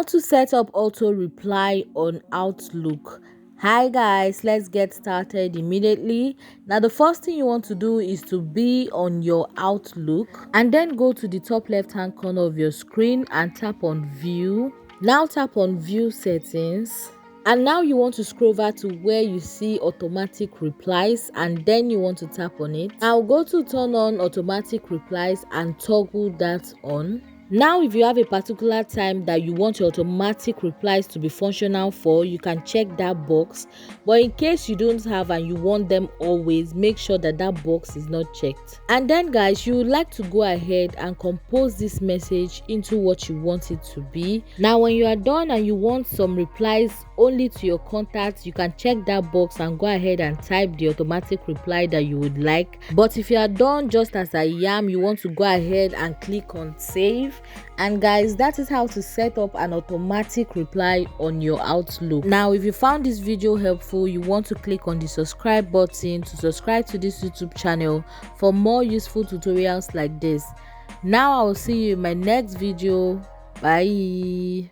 How to set up auto reply on Outlook. Hi guys, let's get started immediately. Now the first thing you want to do is to be on your Outlook and then go to the top left hand corner of your screen and tap on view. Now tap on view settings. And now you want to scroll over to where you see automatic replies and then you want to tap on it. Now go to turn on automatic replies and toggle that on. Now if you have a particular time that you want your automatic replies to be functional for, you can check that box. But in case you don't have and you want them always, make sure that that box is not checked. And then guys, you would like to go ahead and compose this message into what you want it to be. Now when you are done and you want some replies only to your contacts, you can check that box and go ahead and type the automatic reply that you would like. But if you are done just as I am, you want to go ahead and click on save. And guys, that is how to set up an automatic reply on your Outlook. Now if you found this video helpful, you want to click on the subscribe button to subscribe to this YouTube channel for more useful tutorials like this. Now I will see you in my next video. Bye.